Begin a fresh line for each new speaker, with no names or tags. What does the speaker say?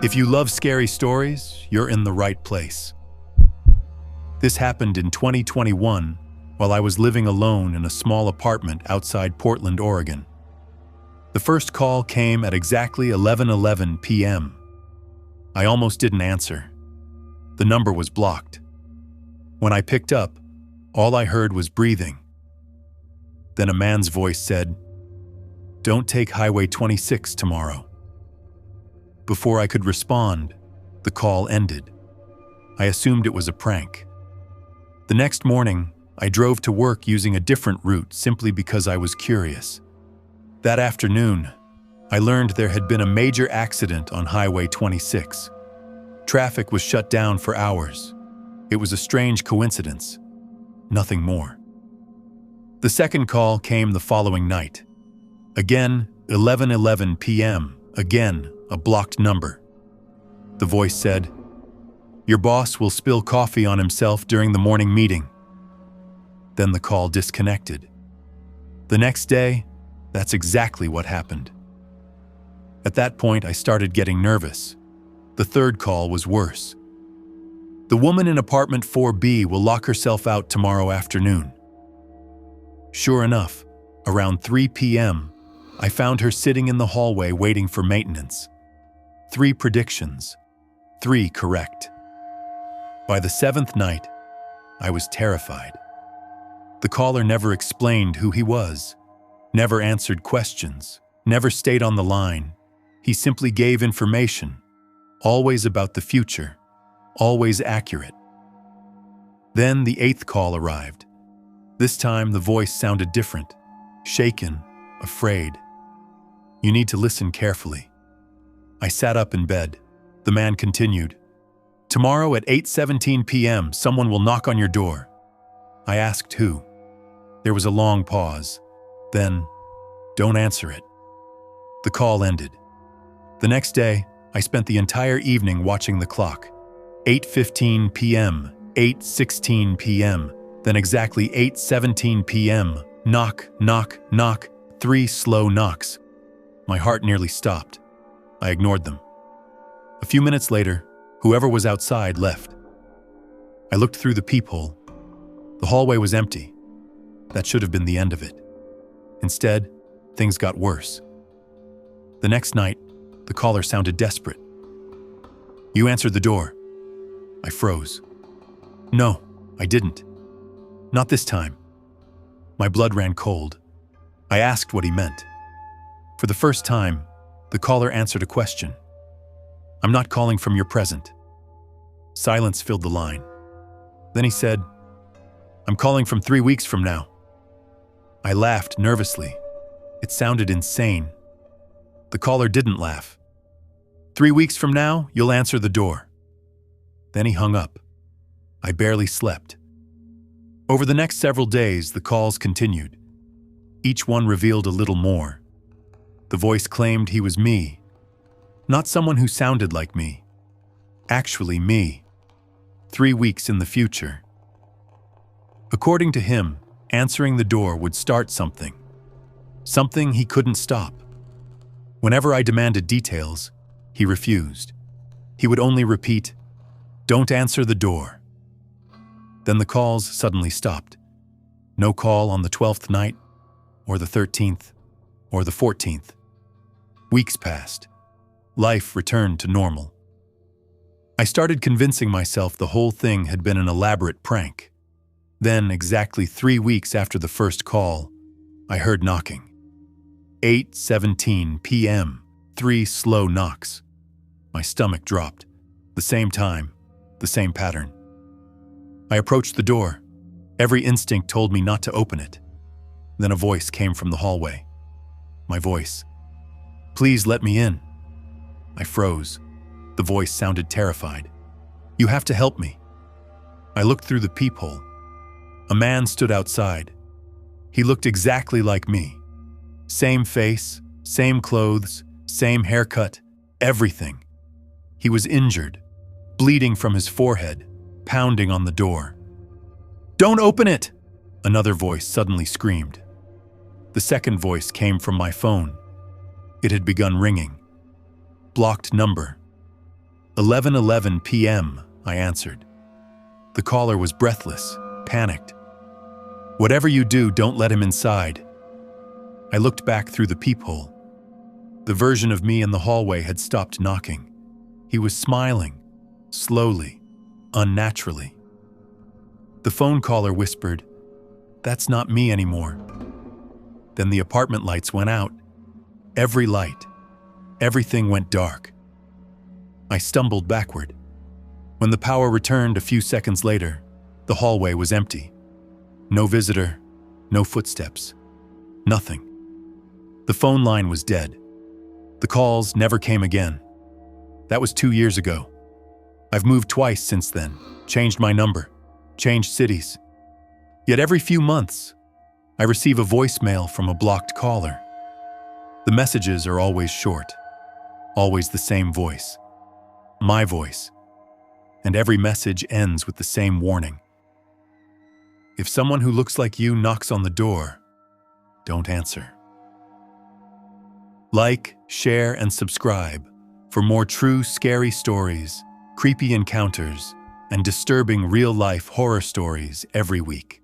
If you love scary stories, you're in the right place. This happened in 2021 while I was living alone in a small apartment outside Portland, Oregon. The first call came at exactly 11:11 p.m. I almost didn't answer. The number was blocked. When I picked up, all I heard was breathing. Then a man's voice said, "Don't take Highway 26 tomorrow." Before I could respond, the call ended. I assumed it was a prank. The next morning, I drove to work using a different route simply because I was curious. That afternoon, I learned there had been a major accident on Highway 26. Traffic was shut down for hours. It was a strange coincidence. Nothing more. The second call came the following night. Again, 11:11 p.m., again, a blocked number. The voice said, "Your boss will spill coffee on himself during the morning meeting." Then the call disconnected. The next day, that's exactly what happened. At that point, I started getting nervous. The third call was worse. "The woman in apartment 4B will lock herself out tomorrow afternoon." Sure enough, around 3 p.m., I found her sitting in the hallway waiting for maintenance. 3 predictions, 3 correct. By the 7th night, I was terrified. The caller never explained who he was, never answered questions, never stayed on the line. He simply gave information, always about the future, always accurate. Then the 8th call arrived. This time the voice sounded different, shaken, afraid. "You need to listen carefully." I sat up in bed. The man continued, "Tomorrow at 8:17 p.m., someone will knock on your door." I asked who. There was a long pause. Then, "Don't answer it." The call ended. The next day, I spent the entire evening watching the clock. 8:15 p.m., 8:16 p.m., then exactly 8:17 p.m. Knock, knock, knock, 3 slow knocks. My heart nearly stopped. I ignored them. A few minutes later, whoever was outside left. I looked through the peephole. The hallway was empty. That should have been the end of it. Instead, things got worse. The next night, the caller sounded desperate. "You answered the door." I froze. "No, I didn't. Not this time." My blood ran cold. I asked what he meant. For the first time, the caller answered a question. "I'm not calling from your present." Silence filled the line. Then he said, "I'm calling from 3 weeks from now." I laughed nervously. It sounded insane. The caller didn't laugh. "3 weeks from now, you'll answer the door." Then he hung up. I barely slept. Over the next several days, the calls continued. Each one revealed a little more. The voice claimed he was me. Not someone who sounded like me. Actually me. 3 weeks in the future. According to him, answering the door would start something. Something he couldn't stop. Whenever I demanded details, he refused. He would only repeat, "Don't answer the door." Then the calls suddenly stopped. No call on the 12th night, or the 13th, or the 14th. Weeks passed. Life returned to normal. I started convincing myself the whole thing had been an elaborate prank. Then, exactly 3 weeks after the first call, I heard knocking. 8:17 p.m., 3 slow knocks. My stomach dropped. The same time, the same pattern. I approached the door. Every instinct told me not to open it. Then a voice came from the hallway. My voice. "Please let me in." I froze. The voice sounded terrified. "You have to help me." I looked through the peephole. A man stood outside. He looked exactly like me. Same face, same clothes, same haircut, everything. He was injured, bleeding from his forehead, pounding on the door. "Don't open it!" Another voice suddenly screamed. The second voice came from my phone. It had begun ringing. Blocked number. 11:11 p.m., I answered. The caller was breathless, panicked. "Whatever you do, don't let him inside." I looked back through the peephole. The version of me in the hallway had stopped knocking. He was smiling, slowly, unnaturally. The phone caller whispered, "That's not me anymore." Then the apartment lights went out. Every light. Everything went dark. I stumbled backward. When the power returned a few seconds later, the hallway was empty. No visitor, no footsteps, nothing. The phone line was dead. The calls never came again. That was 2 years ago. I've moved twice since then, changed my number, changed cities. Yet every few months, I receive a voicemail from a blocked caller. The messages are always short, always the same voice, my voice, and every message ends with the same warning. If someone who looks like you knocks on the door, don't answer. Like, share, and subscribe for more true scary stories, creepy encounters, and disturbing real-life horror stories every week.